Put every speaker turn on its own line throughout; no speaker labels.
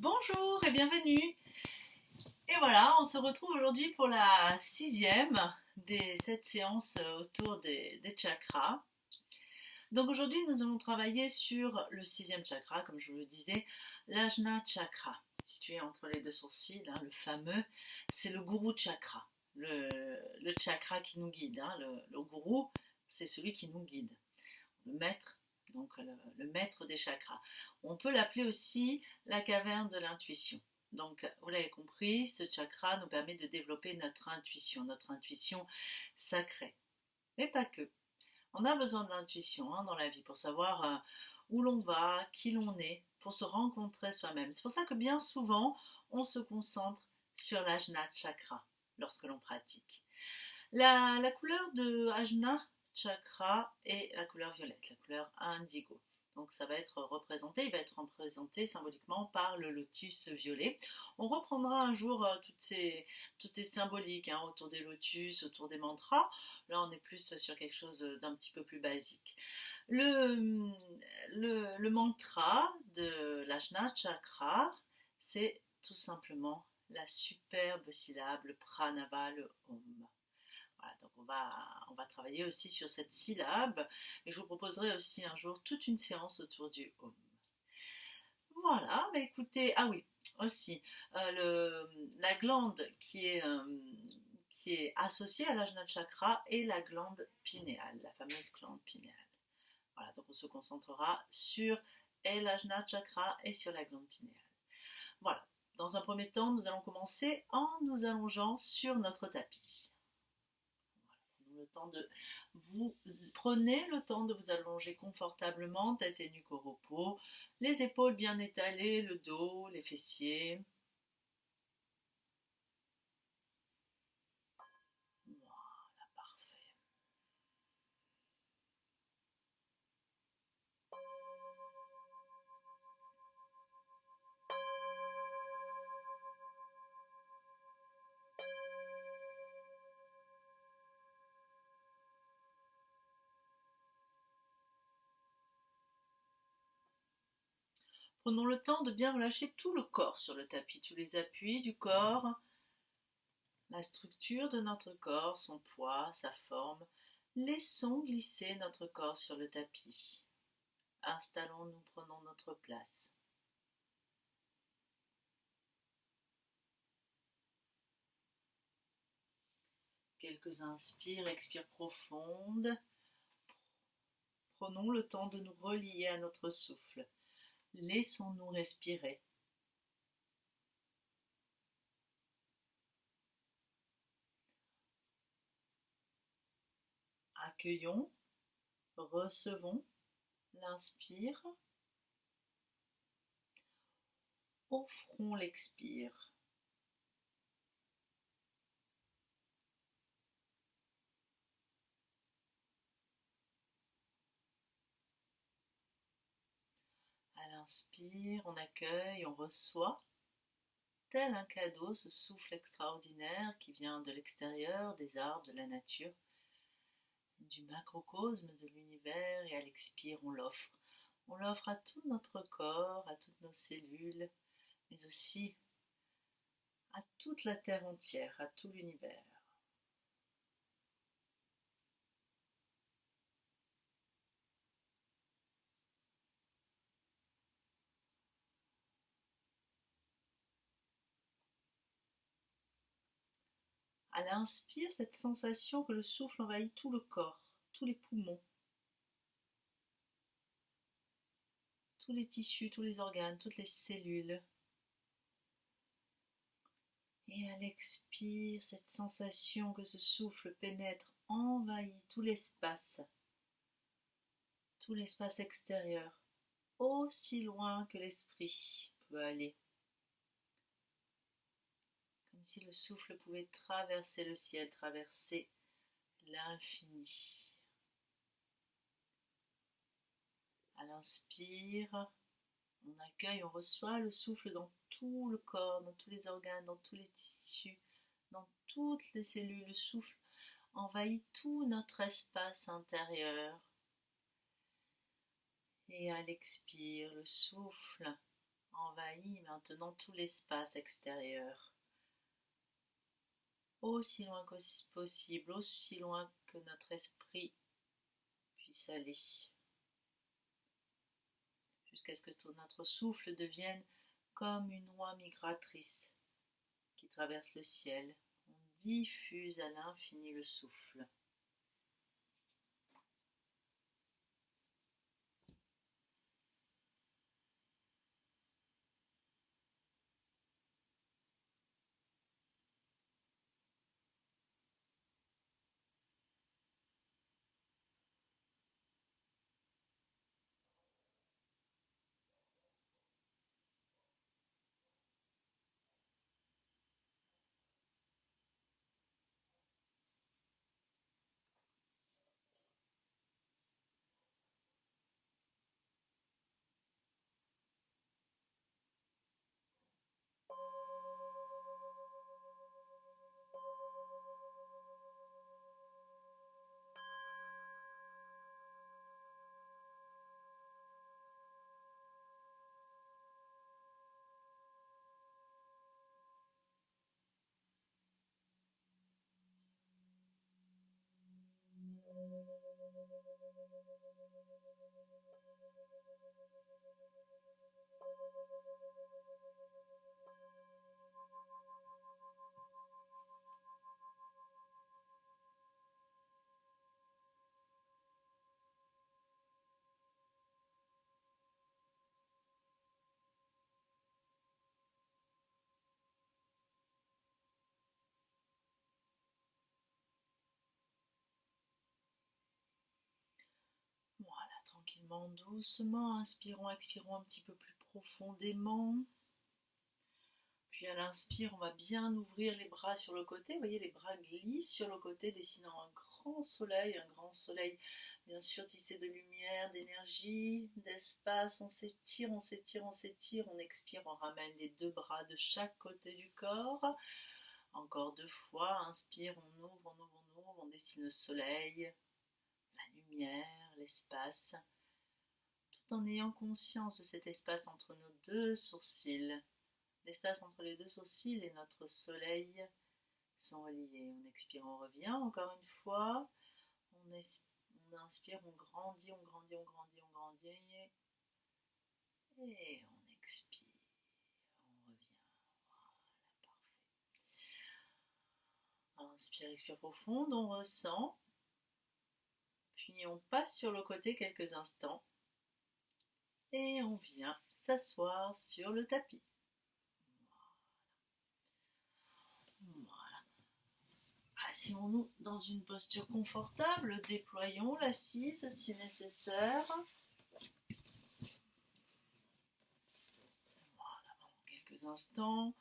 Bonjour et bienvenue. Et voilà, on se retrouve aujourd'hui pour la 6e des 7 séances autour des chakras. Donc aujourd'hui, nous allons travailler sur le 6e chakra, comme je vous le disais, l'Ajna chakra, situé entre les deux sourcils, le fameux, c'est le guru chakra, le chakra qui nous guide. Le guru, c'est celui qui nous guide, le maître. Donc le maître des chakras. On peut l'appeler aussi la caverne de l'intuition. Donc vous l'avez compris, ce chakra nous permet de développer notre intuition sacrée. Mais pas que. On a besoin de l'intuition dans la vie pour savoir où l'on va, qui l'on est, pour se rencontrer soi-même. C'est pour ça que bien souvent, on se concentre sur l'Ajna chakra lorsque l'on pratique. La couleur de Ajna chakra est la couleur violette, la couleur indigo. Donc ça va être représenté, il va être représenté symboliquement par le lotus violet. On reprendra un jour toutes ces symboliques autour des lotus, autour des mantras. Là on est plus sur quelque chose d'un petit peu plus basique. Le mantra de l'Ajna chakra, c'est tout simplement la superbe syllabe, le pranava, le om. Voilà, donc on va travailler aussi sur cette syllabe et je vous proposerai aussi un jour toute une séance autour du Om. Voilà, bah écoutez, ah oui, aussi, la glande qui est associée à l'Ajna chakra est la glande pinéale, la fameuse glande pinéale. Voilà, donc on se concentrera sur l'Ajna chakra et sur la glande pinéale. Voilà, dans un premier temps, nous allons commencer en nous allongeant sur notre tapis. Prenez le temps de vous allonger confortablement, tête et nuque au repos, les épaules bien étalées, le dos, les fessiers. Voilà, parfait. Prenons le temps de bien relâcher tout le corps sur le tapis, tous les appuis du corps, la structure de notre corps, son poids, sa forme. Laissons glisser notre corps sur le tapis. Installons-nous, prenons notre place. Quelques inspires, expires profondes. Prenons le temps de nous relier à notre souffle. Laissons-nous respirer. Accueillons, recevons l'inspire. Offrons l'expire. À l'inspire, on accueille, on reçoit, tel un cadeau, ce souffle extraordinaire qui vient de l'extérieur, des arbres, de la nature, du macrocosme de l'univers, et à l'expire, on l'offre. On l'offre à tout notre corps, à toutes nos cellules, mais aussi à toute la terre entière, à tout l'univers. À l'inspire, cette sensation que le souffle envahit tout le corps, tous les poumons, tous les tissus, tous les organes, toutes les cellules. Et à l'expire, cette sensation que ce souffle pénètre, envahit tout l'espace extérieur, aussi loin que l'esprit peut aller. Comme si le souffle pouvait traverser le ciel, traverser l'infini. À l'inspire, on accueille, on reçoit le souffle dans tout le corps, dans tous les organes, dans tous les tissus, dans toutes les cellules. Le souffle envahit tout notre espace intérieur. Et à l'expire, le souffle envahit maintenant tout l'espace extérieur, aussi loin que possible, aussi loin que notre esprit puisse aller, jusqu'à ce que notre souffle devienne comme une oie migratrice qui traverse le ciel. On diffuse à l'infini le souffle. Voilà, tranquillement, doucement, inspirons, expirons un petit peu plus profondément. Puis à l'inspire, on va bien ouvrir les bras sur le côté. Vous voyez, les bras glissent sur le côté, dessinant un grand soleil, bien sûr, tissé de lumière, d'énergie, d'espace. On s'étire, on s'étire, on s'étire. On expire, on ramène les deux bras de chaque côté du corps. Encore 2 fois, inspire, on ouvre, on ouvre, on ouvre. On dessine le soleil, la lumière, l'espace, tout en ayant conscience de cet espace entre nos deux sourcils. L'espace entre les deux sourcils et notre soleil sont reliés. On expire, on revient encore une fois. On inspire, on grandit, on grandit, on grandit, on grandit. Et on expire, on revient. Voilà, parfait. Inspire, expire profonde, on ressent. Puis on passe sur le côté quelques instants. Et on vient s'asseoir sur le tapis. Voilà. Asseyons-nous dans une posture confortable, déployons l'assise si nécessaire. Voilà, pendant quelques instants,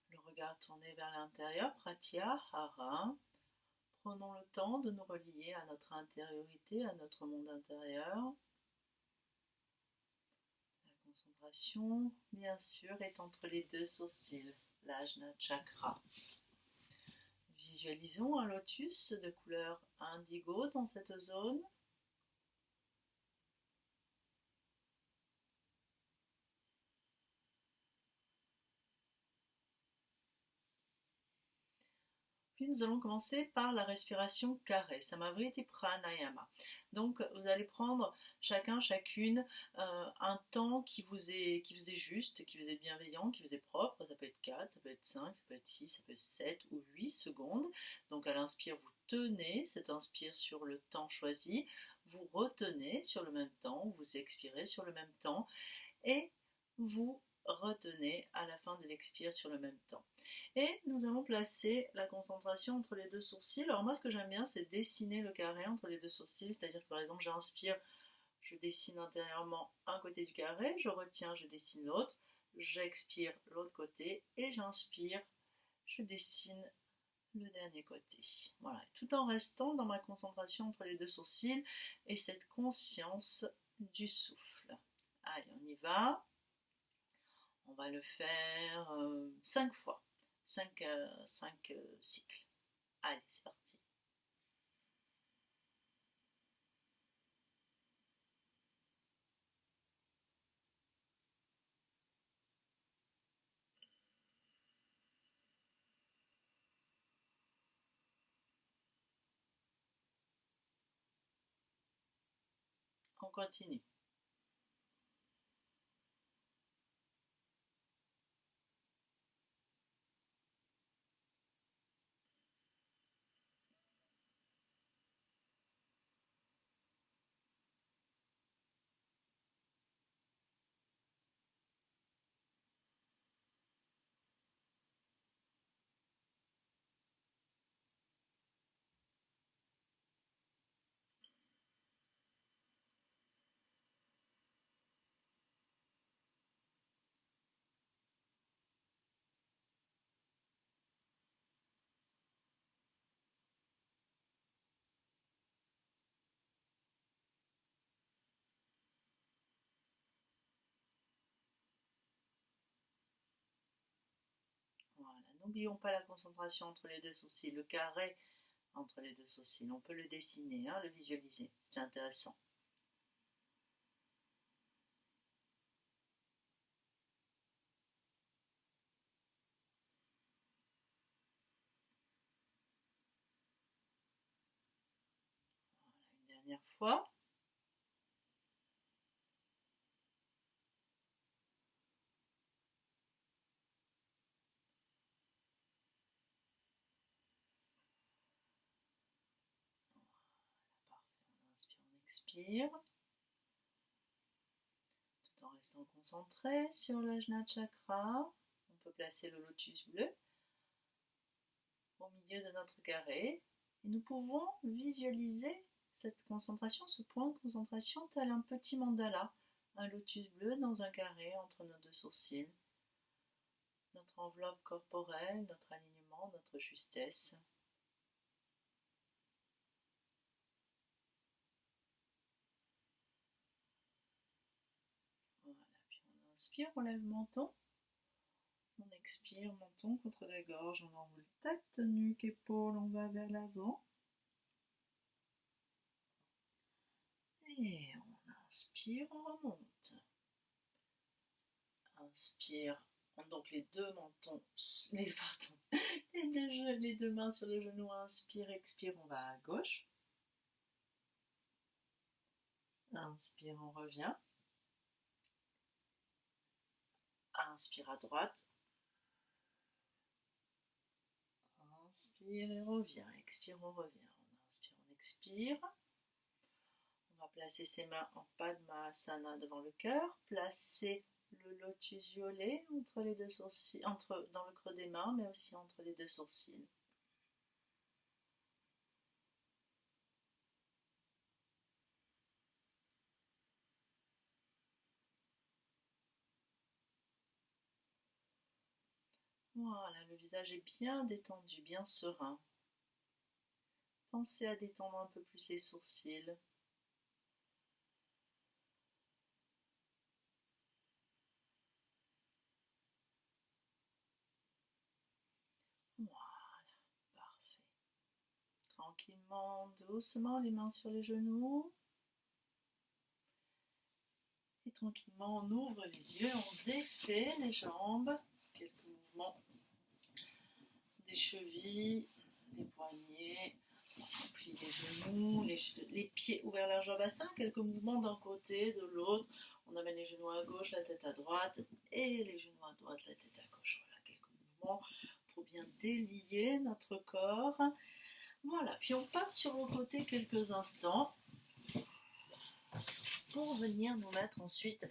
le regard tourné vers l'intérieur, Pratyahara. Prenons le temps de nous relier à notre intériorité, à notre monde intérieur. La concentration, bien sûr, est entre les deux sourcils, l'Ajna Chakra. Visualisons un lotus de couleur indigo dans cette zone. Puis nous allons commencer par la respiration carrée, Samavriti Pranayama. Donc vous allez prendre chacun, chacune un temps qui vous est juste, qui vous est bienveillant, qui vous est propre. Ça peut être 4, ça peut être 5, ça peut être 6, ça peut être 7 ou 8 secondes. Donc à l'inspire, vous tenez cet inspire sur le temps choisi, vous retenez sur le même temps, vous expirez sur le même temps et vous retenez à la fin de l'expire sur le même temps. Et nous allons placer la concentration entre les deux sourcils. Alors moi, ce que j'aime bien, c'est dessiner le carré entre les deux sourcils, c'est-à-dire que par exemple, j'inspire, je dessine intérieurement un côté du carré, je retiens, je dessine l'autre, j'expire l'autre côté et j'inspire, je dessine le dernier côté. Voilà, tout en restant dans ma concentration entre les deux sourcils et cette conscience du souffle. Allez, on y va. On va le faire 5 fois, 5 cycles. Allez, c'est parti. continue. Voilà. N'oublions pas la concentration entre les deux sourcils, le carré entre les deux sourcils. On peut le dessiner, hein, le visualiser. C'est intéressant. Voilà, une dernière fois. Expire, tout en restant concentré sur l'Ajna Chakra. On peut placer le lotus bleu au milieu de notre carré et nous pouvons visualiser cette concentration, ce point de concentration tel un petit mandala, un lotus bleu dans un carré entre nos deux sourcils. Notre enveloppe corporelle, notre alignement, notre justesse. Voilà, puis on inspire, on lève le menton. On expire, menton contre la gorge, on enroule tête, nuque, épaules, on va vers l'avant. Et on inspire, on remonte. Inspire, donc les deux mentons, les deux mains sur les genoux, inspire, expire, on va à gauche. Inspire, on revient. Inspire à droite. Inspire et revient. Expire, on revient. On inspire, on expire. On va placer ses mains en Padmasana devant le cœur. Placer le lotus violet entre les deux sourcils, dans le creux des mains, mais aussi entre les deux sourcils. Voilà, le visage est bien détendu, bien serein. Pensez à détendre un peu plus les sourcils. Voilà, parfait. Tranquillement, doucement, les mains sur les genoux. Et tranquillement, on ouvre les yeux, on défait les jambes. Quelques mouvements des chevilles, des poignets. On plie les genoux, les pieds ouverts large au bassin. Quelques mouvements d'un côté, de l'autre. On amène les genoux à gauche, la tête à droite. Et les genoux à droite, la tête à gauche. Voilà, quelques mouvements pour bien délier notre corps. Voilà, puis on passe sur le côté quelques instants pour venir nous mettre ensuite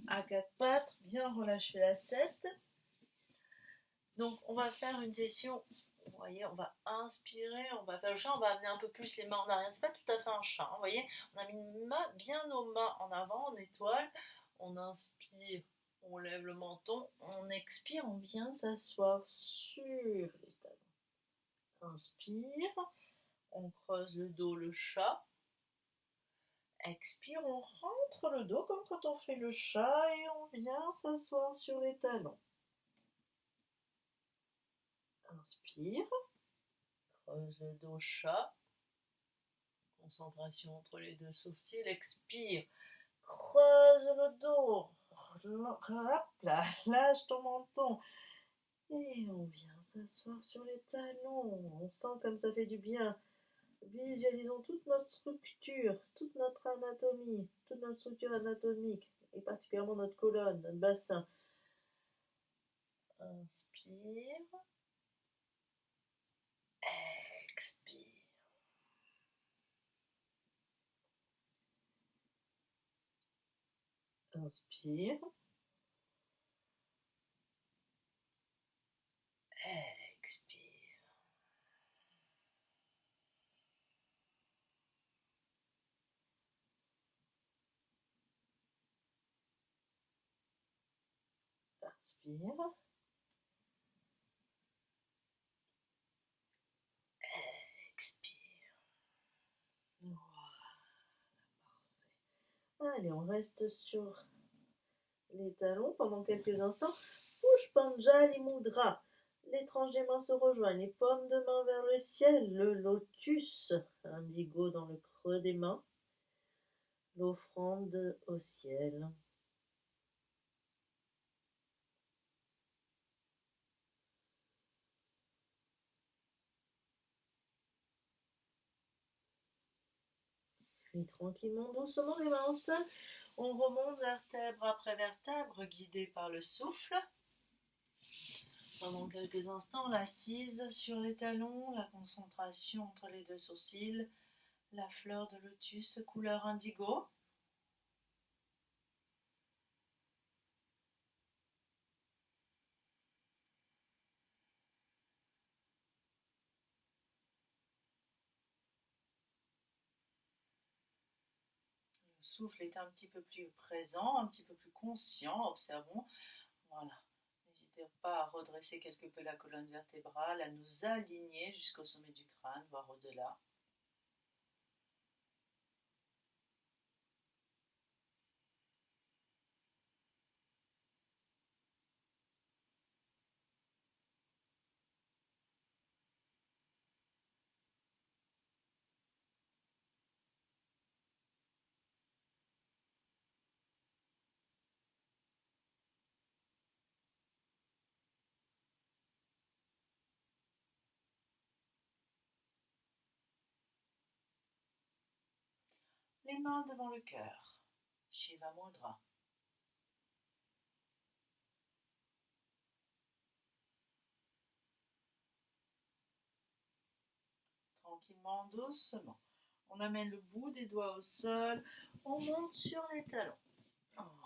à quatre pattes, bien relâcher la tête. Donc on va faire une session, vous voyez, on va inspirer, on va faire le chat, on va amener un peu plus les mains en arrière, c'est pas tout à fait un chat, vous voyez, on a mis bien nos mains en avant, en étoile, on inspire, on lève le menton, on expire, on vient s'asseoir sur les talons. Inspire, on creuse le dos, le chat. Expire, on rentre le dos comme quand on fait le chat et on vient s'asseoir sur les talons. Inspire, creuse le dos, chat. Concentration entre les deux sourcils. Expire, creuse le dos. Hop là, lâche ton menton. Et on vient s'asseoir sur les talons. On sent comme ça fait du bien
Visualisons toute notre structure, toute notre anatomie, toute notre structure anatomique, et particulièrement notre colonne, notre bassin. Inspire, expire. Inspire, expire. Inspire, expire. Voilà. Allez, on reste sur les talons pendant quelques instants. Pushpanjali Mudra. L'étranger main se rejoignent, les paumes de main vers le ciel, le lotus indigo dans le creux des mains, l'offrande au ciel. Puis tranquillement, doucement, les mains au sol, on remonte vertèbre après vertèbre, guidé par le souffle. Pendant quelques instants, l'assise sur les talons, la concentration entre les deux sourcils, la fleur de lotus couleur indigo. Le souffle est un petit peu plus présent, un petit peu plus conscient, observons. Voilà. N'hésitez pas à redresser quelque peu la colonne vertébrale, à nous aligner jusqu'au sommet du crâne, voire au-delà. Les mains devant le cœur. Shiva Mudra. Tranquillement, doucement. On amène le bout des doigts au sol. On monte sur les talons. Voilà.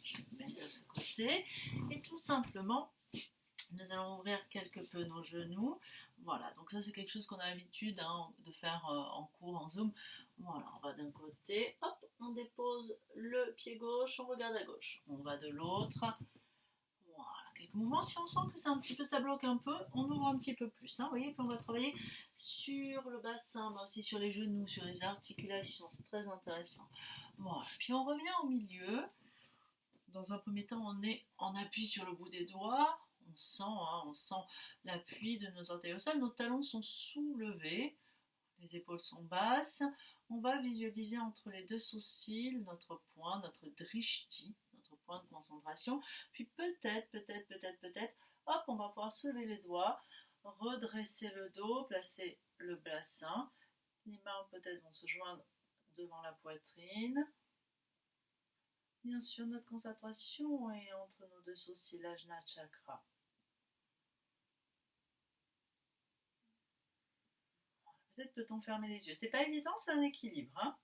Je vais me mettre de ce côté. Et tout simplement, nous allons ouvrir quelque peu nos genoux. Voilà, donc ça c'est quelque chose qu'on a l'habitude de faire en cours, en zoom. Voilà, on va d'un côté, hop, on dépose le pied gauche, on regarde à gauche. On va de l'autre. Voilà, quelques mouvements. Si on sent que c'est un petit peu, ça bloque un peu, on ouvre un petit peu plus. Hein, vous voyez, puis on va travailler sur le bassin, mais aussi sur les genoux, sur les articulations. C'est très intéressant. Voilà, puis on revient au milieu. Dans un premier temps, on appuie sur le bout des doigts. On sent l'appui de nos orteils au sol. Nos talons sont soulevés. Les épaules sont basses. On va visualiser entre les deux sourcils notre point, notre drishti, notre point de concentration. Puis peut-être, hop, on va pouvoir soulever les doigts, redresser le dos, placer le bassin. Les mains peut-être vont se joindre devant la poitrine. Bien sûr, notre concentration est entre nos deux sourcils, l'ajna chakra. Peut-être peut-on fermer les yeux. C'est pas évident, c'est un équilibre. Hein.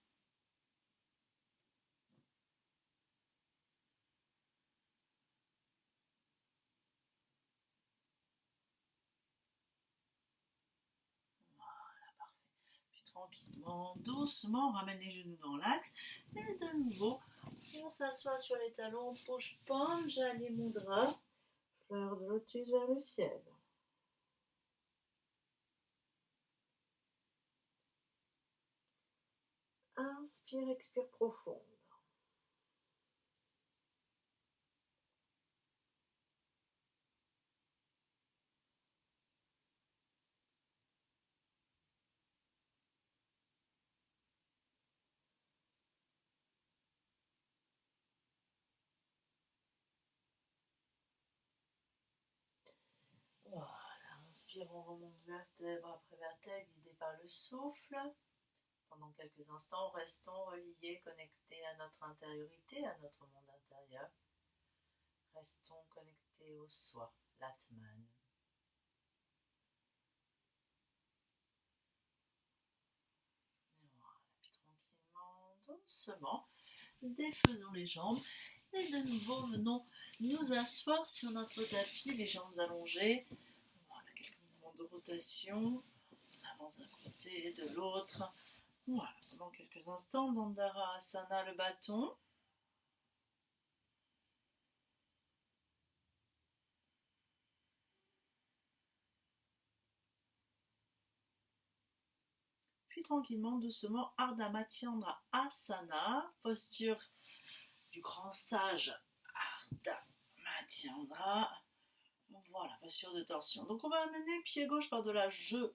Voilà, parfait. Puis tranquillement, doucement, on ramène les genoux dans l'axe. Et de nouveau, on s'assoit sur les talons, Pushpanjali Mudra, fleur de lotus vers le ciel. Inspire, expire profond. Voilà, inspire. Inspire, on remonte vertèbre après vertèbre, guidé par le souffle. Pendant quelques instants, restons reliés, connectés à notre intériorité, à notre monde intérieur. Restons connectés au soi, l'Atman. Et voilà, puis tranquillement, doucement, défaisons les jambes et de nouveau venons nous asseoir sur notre tapis, les jambes allongées. Voilà, quelques mouvements de rotation. On avance d'un côté et de l'autre. Voilà, pendant quelques instants, Dandara Asana, le bâton. Puis tranquillement, doucement, Ardha Matyendra Asana, posture du grand sage Ardha Matyendra. Voilà, posture de torsion. Donc on va amener pied gauche par-delà genou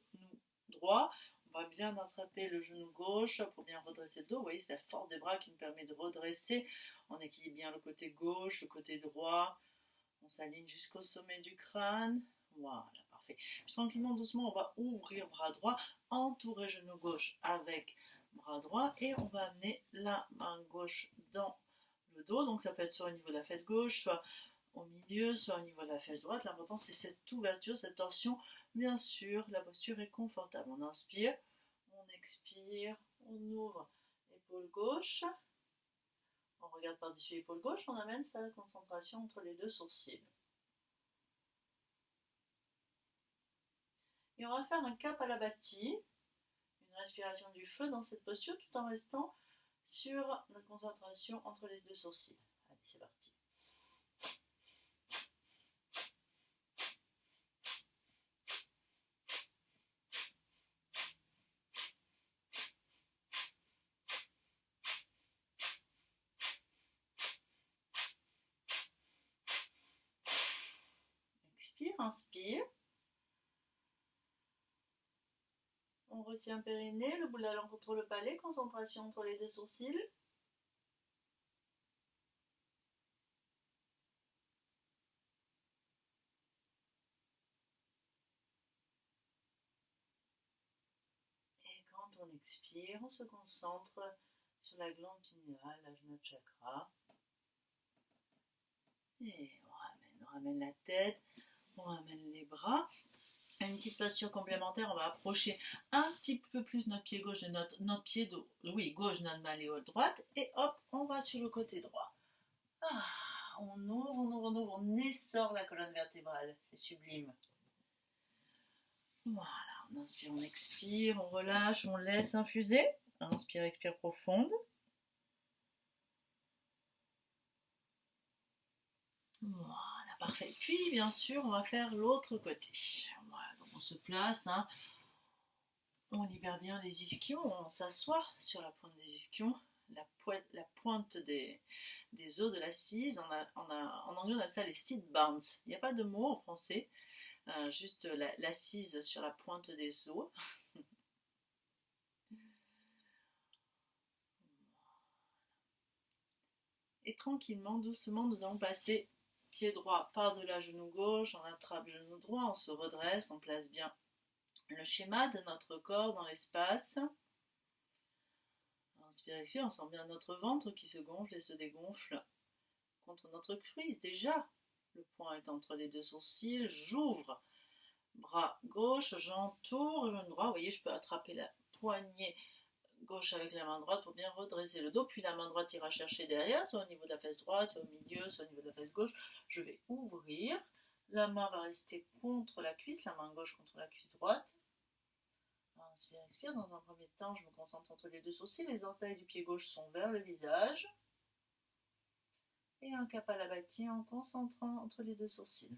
droit. On va bien attraper le genou gauche pour bien redresser le dos. Vous voyez, c'est la force des bras qui nous permet de redresser. On équilibre bien le côté gauche, le côté droit. On s'aligne jusqu'au sommet du crâne. Voilà, parfait. Puis tranquillement, doucement, on va ouvrir bras droit, entourer genou gauche avec bras droit et on va amener la main gauche dans le dos. Donc ça peut être soit au niveau de la fesse gauche, soit au milieu, soit au niveau de la fesse droite. L'important c'est cette ouverture, cette torsion. Bien sûr, la posture est confortable. On inspire, on expire, on ouvre épaule gauche. On regarde par-dessus l'épaule gauche, on amène sa concentration entre les deux sourcils. Et on va faire un cap à la bâtie, une respiration du feu dans cette posture tout en restant sur notre concentration entre les deux sourcils. Allez, c'est parti. Expire, inspire. On retient périnée, le bout de la langue contre le palais, concentration entre les deux sourcils. Et quand on expire, on se concentre sur la glande pinéale, l'ajna chakra. Et on ramène la tête, on ramène les bras. Une petite posture complémentaire, on va approcher un petit peu plus notre pied gauche de notre pied gauche de notre malléole droite et hop, on va sur le côté droit. On ouvre, on essore la colonne vertébrale, c'est sublime. Voilà, on inspire, on expire, on relâche, on laisse infuser. Inspire, expire profonde. Voilà, parfait. Puis, bien sûr, on va faire l'autre côté. Voilà, donc on se place, on libère bien les ischions, on s'assoit sur la pointe des ischions, la pointe des os de l'assise. En anglais, on appelle ça les sit bones. Il n'y a pas de mot en français, juste l'assise sur la pointe des os. Et tranquillement, doucement, nous allons passer pied droit par-delà genou gauche, on attrape genou droit, on se redresse, on place bien le schéma de notre corps dans l'espace. Inspire, expire, on sent bien notre ventre qui se gonfle et se dégonfle contre notre cuisse. Déjà, le poing est entre les deux sourcils, j'ouvre bras gauche, j'entoure genou droit. Vous voyez, je peux attraper la poignée gauche avec la main droite pour bien redresser le dos, puis la main droite ira chercher derrière, soit au niveau de la fesse droite, soit au milieu, soit au niveau de la fesse gauche. Je vais ouvrir, la main va rester contre la cuisse, la main gauche contre la cuisse droite. Inspire, expire. Dans un premier temps, je me concentre entre les deux sourcils, les orteils du pied gauche sont vers le visage. Et un Kapalabhati en concentrant entre les deux sourcils.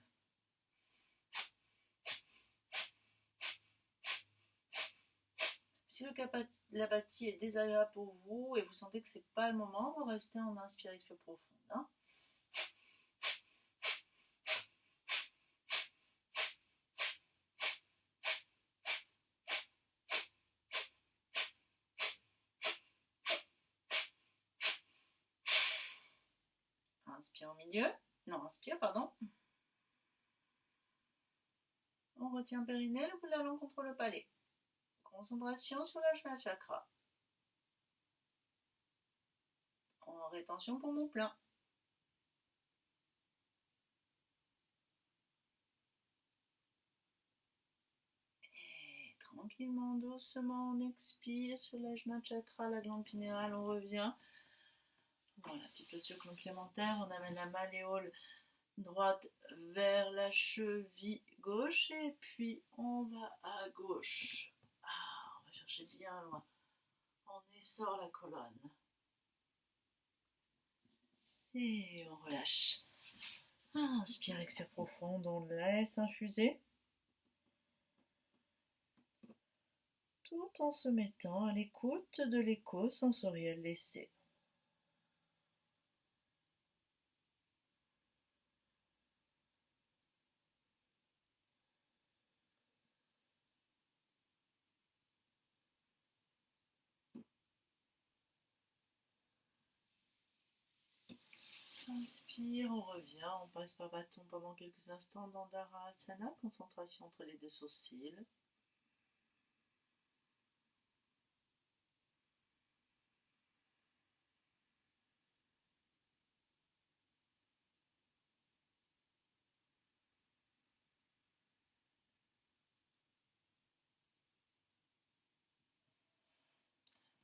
Si le Kapalabhati est désagréable pour vous et vous sentez que ce n'est pas le moment, vous restez en inspire, expire profonde. Inspire au milieu. Non, inspire, pardon. On retient périnée, le bout de la langue contre le palais. Concentration sur l'Ajna chakra. En rétention pour mon plein. Et tranquillement, doucement, on expire sur l'Ajna chakra, la glande pinéale, on revient. Voilà, petite posture complémentaire, on amène la malléole droite vers la cheville gauche et puis on va à gauche. On va chercher bien loin. On essore la colonne. Et on relâche. Inspire, expire profond, on laisse infuser. Tout en se mettant à l'écoute de l'écho sensoriel laissé. Inspire, on revient, on passe par bâton pendant quelques instants dans Dharasana, concentration entre les deux sourcils.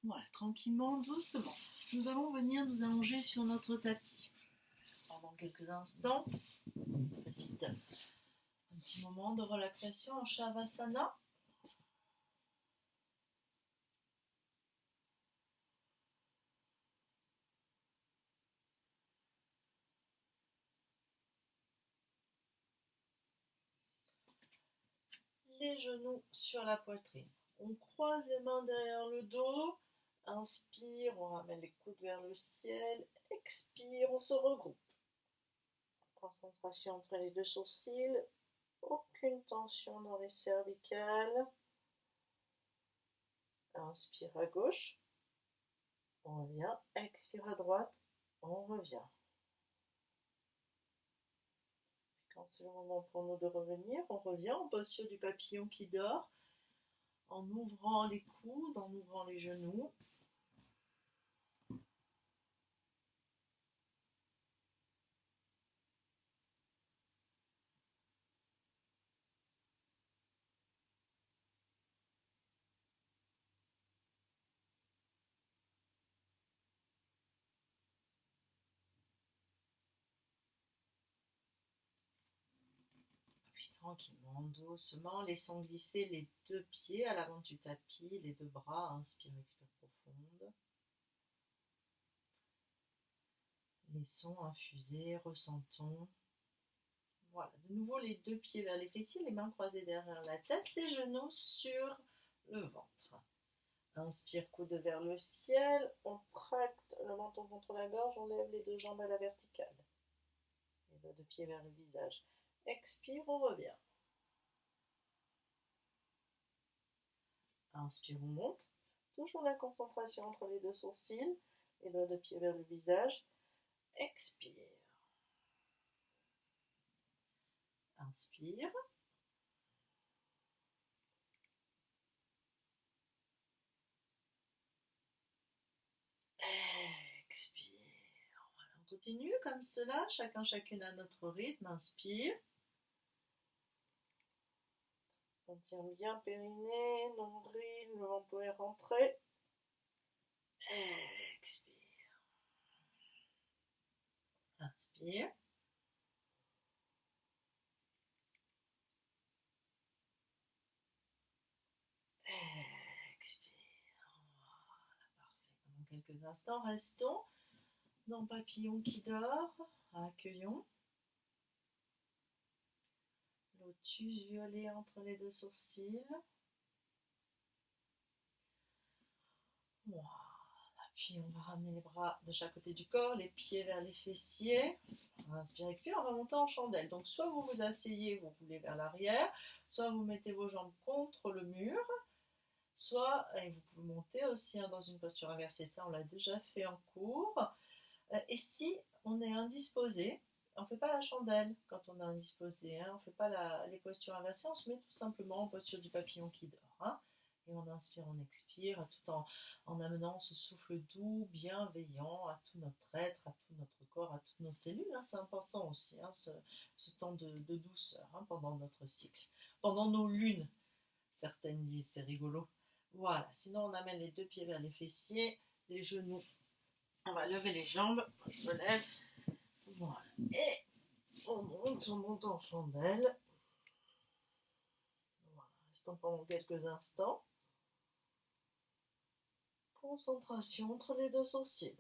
Voilà, tranquillement, doucement. Nous allons venir nous allonger sur notre tapis. Pendant quelques instants, un petit moment de relaxation en Shavasana. Les genoux sur la poitrine. On croise les mains derrière le dos. Inspire, on ramène les coudes vers le ciel. Expire, on se regroupe. Concentration entre les deux sourcils. Aucune tension dans les cervicales. Inspire à gauche. On revient. Expire à droite. On revient. Quand c'est le moment pour nous de revenir, on revient en posture du papillon qui dort, en ouvrant les coudes, en ouvrant les genoux. Puis tranquillement, doucement, laissons glisser les deux pieds à l'avant du tapis, les deux bras. Inspire, expire profonde. Laissons infuser, ressentons. Voilà, de nouveau les deux pieds vers les fessiers, les mains croisées derrière la tête, les genoux sur le ventre. Inspire, coude vers le ciel, on tracte le menton contre la gorge, on lève les deux jambes à la verticale. Les deux pieds vers le visage. Expire, on revient. Inspire, on monte. Toujours la concentration entre les deux sourcils, les deux pieds vers le visage. Expire. Inspire. Expire. Voilà, on continue comme cela, chacune à notre rythme. Inspire. On tient bien périnée, nombril, le menton est rentré. Expire. Inspire. Expire. Voilà, parfait. Pendant quelques instants, restons dans papillon qui dort. Accueillons. Lotus violet entre les deux sourcils. Voilà. Puis on va ramener les bras de chaque côté du corps, les pieds vers les fessiers. Inspire, expire, on va monter en chandelle. Donc soit vous vous asseyez, vous roulez vers l'arrière, soit vous mettez vos jambes contre le mur, soit, et vous pouvez monter aussi dans une posture inversée, ça on l'a déjà fait en cours. Et si on est indisposé, On ne fait pas la chandelle quand on est indisposé, hein. On ne fait pas les postures inversées, on se met tout simplement en posture du papillon qui dort, hein. Et on inspire, on expire, tout en amenant ce souffle doux, bienveillant à tout notre être, à tout notre corps, à toutes nos cellules, hein. C'est important aussi, hein, ce temps de douceur, hein, pendant notre cycle. Pendant nos lunes, certaines disent, c'est rigolo. Voilà, sinon on amène les deux pieds vers les fessiers, les genoux. On va lever les jambes, je me lève. Voilà. Et on monte en chandelle. Voilà. Restons pendant quelques instants. Concentration entre les deux sourcils.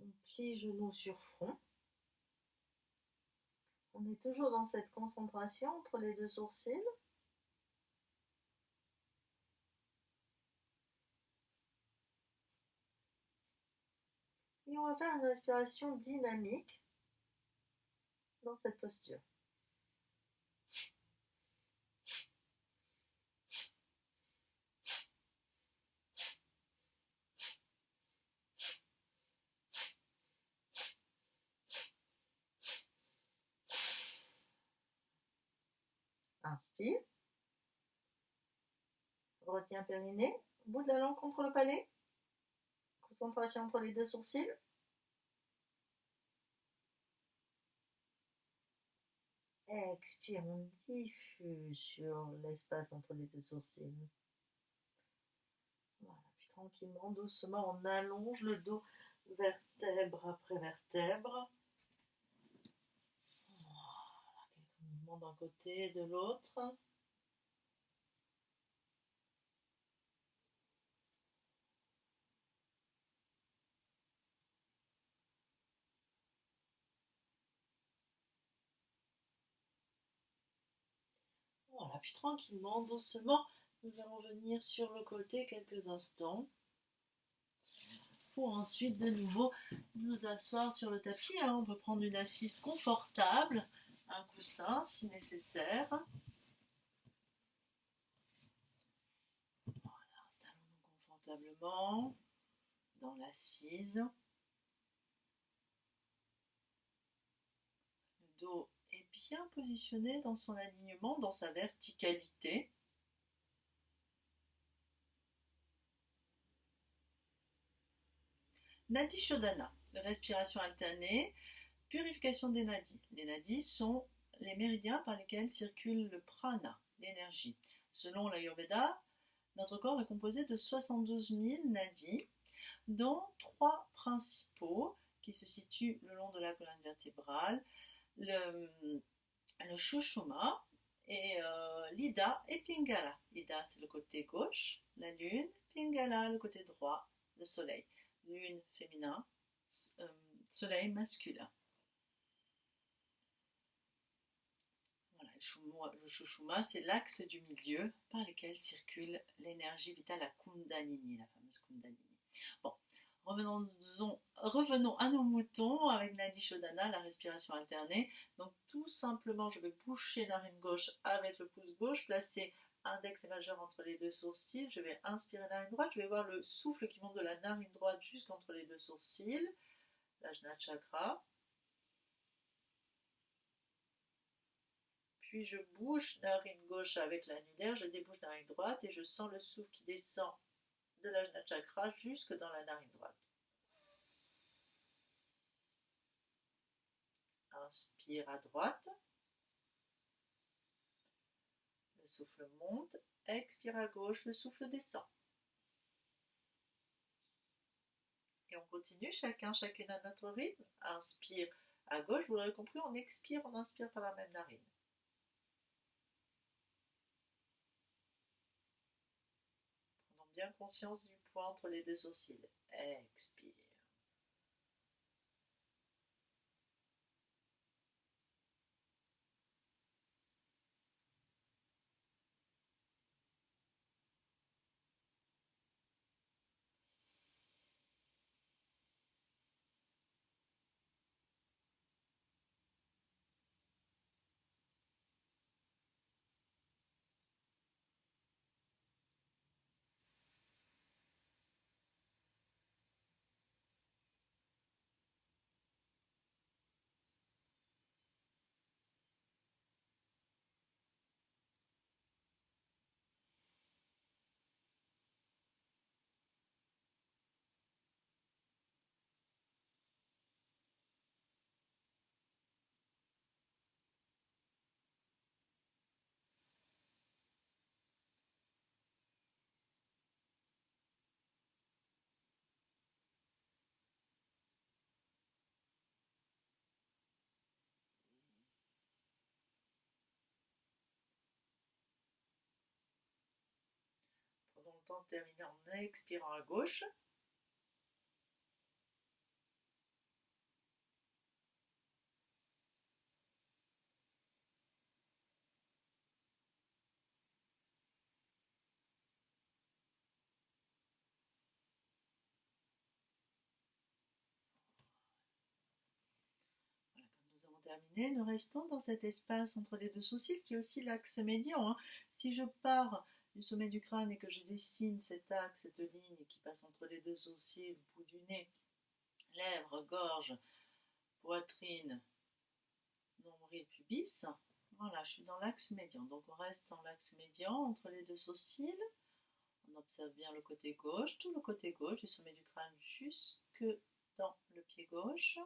On plie genoux sur front. On est toujours dans cette concentration entre les deux sourcils. Et on va faire une respiration dynamique dans cette posture. Inspire. Retiens périnée. Bout de la langue contre le palais. Concentration entre les deux sourcils. Expire, on diffuse sur l'espace entre les deux sourcils. Voilà, puis tranquillement, doucement, on allonge le dos, vertèbre après vertèbre. Voilà, quelques mouvements d'un côté et de l'autre. Voilà, puis tranquillement, doucement, nous allons venir sur le côté quelques instants pour ensuite de nouveau nous asseoir sur le tapis. On peut prendre une assise confortable, un coussin si nécessaire. Voilà, installons-nous confortablement dans l'assise. Le dos est bien positionné dans son alignement, dans sa verticalité. Nadi Shodhana, respiration alternée, purification des nadis. Les nadis sont les méridiens par lesquels circule le prana, l'énergie. Selon l'Ayurveda, notre corps est composé de 72 000 nadis, dont 3 principaux qui se situent le long de la colonne vertébrale, le Shushuma, et l'Ida et Pingala. Ida, c'est le côté gauche, la lune, Pingala, le côté droit, le soleil. Lune féminin, soleil masculin. Voilà, le Shushuma, c'est l'axe du milieu par lequel circule l'énergie vitale, la Kundalini, la fameuse Kundalini. Bon, revenons à nos moutons avec Nadi Shodhana, la respiration alternée. Donc tout simplement, je vais boucher la narine gauche avec le pouce gauche, placer index et majeur entre les deux sourcils. Je vais inspirer la narine droite, je vais voir le souffle qui monte de la narine droite jusqu'entre les deux sourcils, l'Ajna Chakra. Puis je bouge narine gauche avec l'annulaire, je débouche narine droite et je sens le souffle qui descend de l'Ajna Chakra jusque dans la narine droite. Inspire à droite. souffle monte, expire à gauche, le souffle descend. Et on continue, chacune à notre rythme. Inspire à gauche, vous l'aurez compris, on expire, on inspire par la même narine. Prenons bien conscience du point entre les deux sourcils. Expire. Prenons le temps de terminer en expirant à gauche. Voilà, comme nous avons terminé, nous restons dans cet espace entre les deux sourcils qui est aussi l'axe médian. Si je pars du sommet du crâne et que je dessine cet axe, cette ligne qui passe entre les deux sourcils, le bout du nez, lèvres, gorge, poitrine, nombril, pubis, voilà, je suis dans l'axe médian. Donc on reste dans l'axe médian entre les deux sourcils. On observe bien le côté gauche, tout le côté gauche du sommet du crâne jusque dans le pied gauche.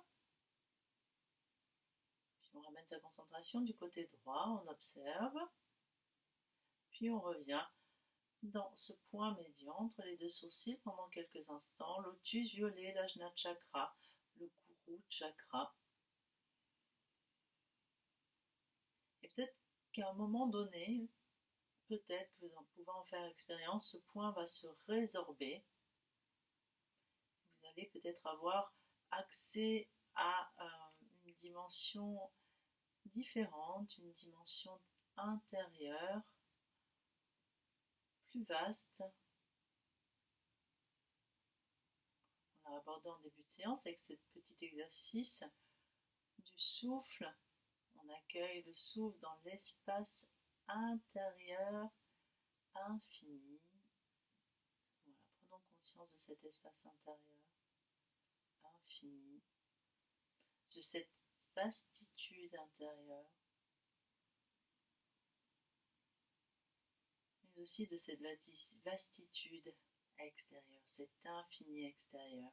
Puis on ramène sa concentration du côté droit, on observe. Puis on revient dans ce point médian entre les deux sourcils pendant quelques instants. Lotus violet, l'Ajna chakra, le Guru chakra. Et peut-être qu'à un moment donné, peut-être que vous pouvez en faire expérience, ce point va se résorber. Vous allez peut-être avoir accès à une dimension différente, une dimension intérieure, plus vaste. On l'a abordé en début de séance avec ce petit exercice du souffle. On accueille le souffle dans l'espace intérieur infini. Voilà, prenons conscience de cet espace intérieur infini, de cette vastitude intérieure, mais aussi de cette vastitude extérieure, cet infini extérieur.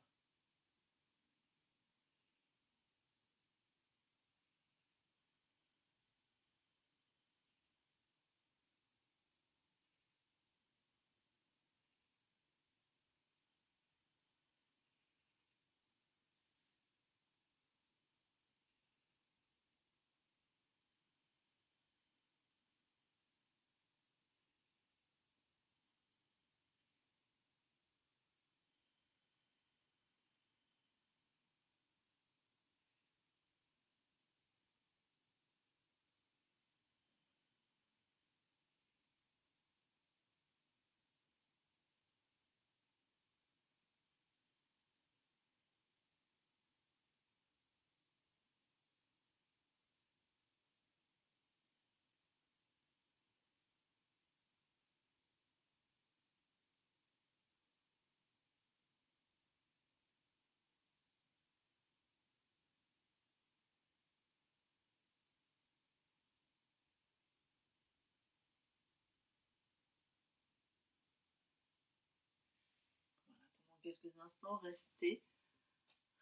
Voilà, pendant quelques instants,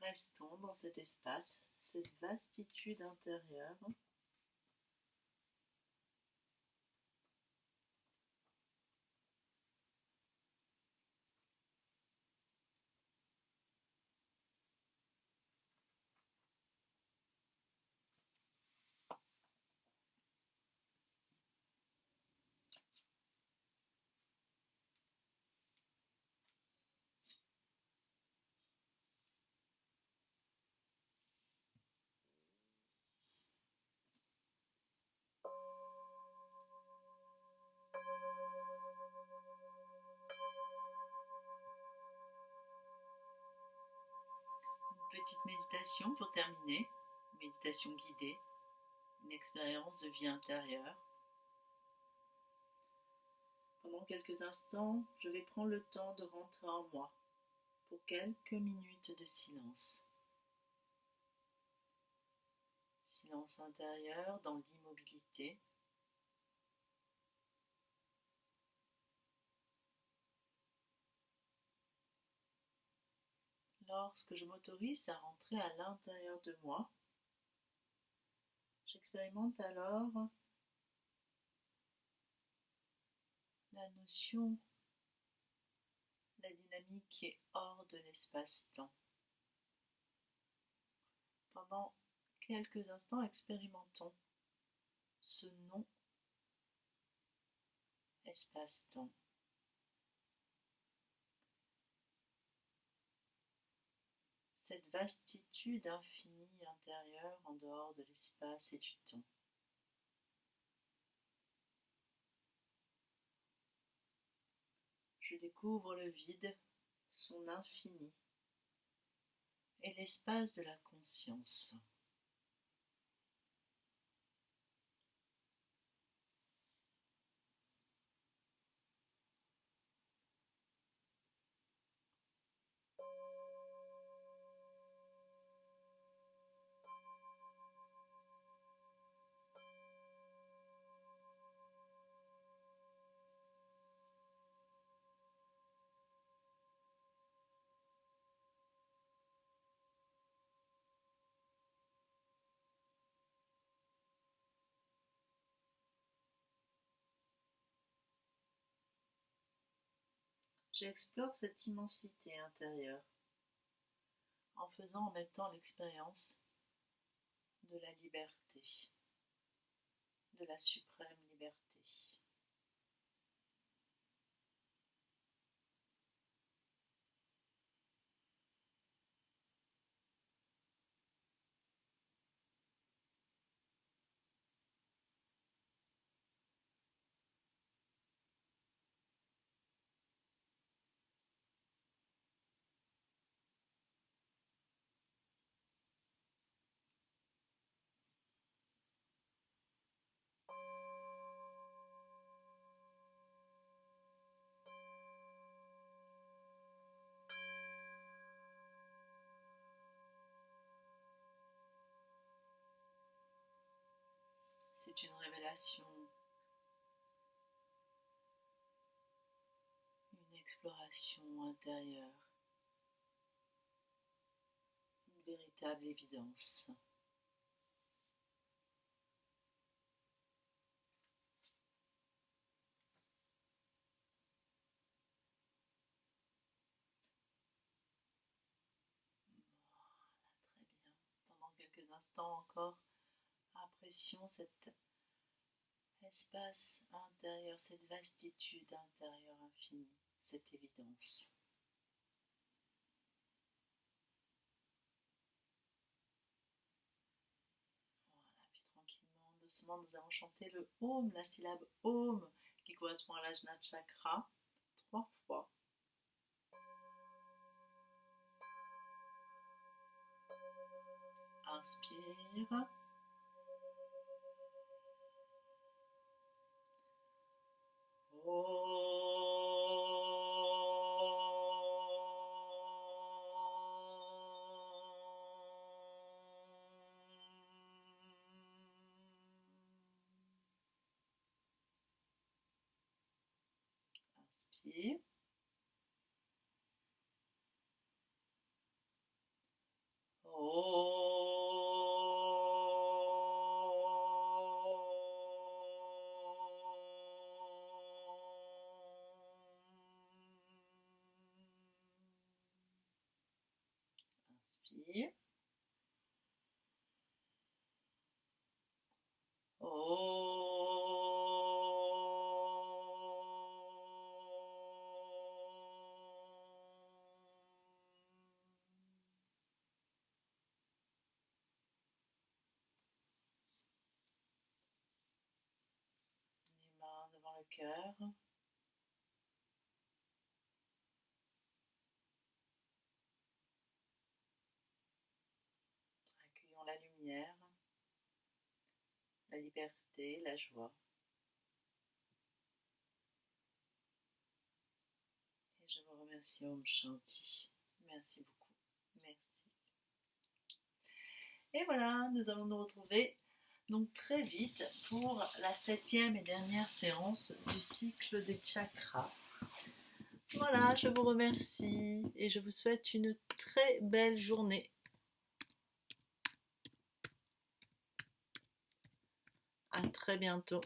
restons dans cet espace, cette vastitude intérieure.
petite méditation pour terminer, méditation guidée, une expérience de vie intérieure. Pendant quelques instants, je vais prendre le temps de rentrer en moi pour quelques minutes de silence. Silence intérieur dans l'immobilité. Lorsque je m'autorise à rentrer à l'intérieur de moi, j'expérimente alors la notion, la dynamique qui est hors de l'espace-temps. Pendant quelques instants, expérimentons ce non-espace-temps. Cette vastitude infinie intérieure en dehors de l'espace et du temps. Je découvre le vide, son infini, et l'espace de la conscience. J'explore cette immensité intérieure en faisant en même temps l'expérience de la liberté, de la suprême liberté. C'est une révélation, une exploration intérieure, une véritable évidence. Très bien. Pendant quelques instants encore, apprécions cet espace intérieur, cette vastitude intérieure infinie, cette évidence. Voilà, puis tranquillement, doucement, nous allons chanter le Om, la syllabe Om, qui correspond à l'Ajna Chakra, 3 fois. Inspire. Inspire. Inspire. Les mains devant le cœur. lumière, la liberté, la joie. Et je vous remercie, Om Shanti. Merci beaucoup. Merci. Et voilà, nous allons nous retrouver donc très vite pour la 7e et dernière séance du cycle des chakras. Voilà, je vous remercie et je vous souhaite une très belle journée. À très bientôt.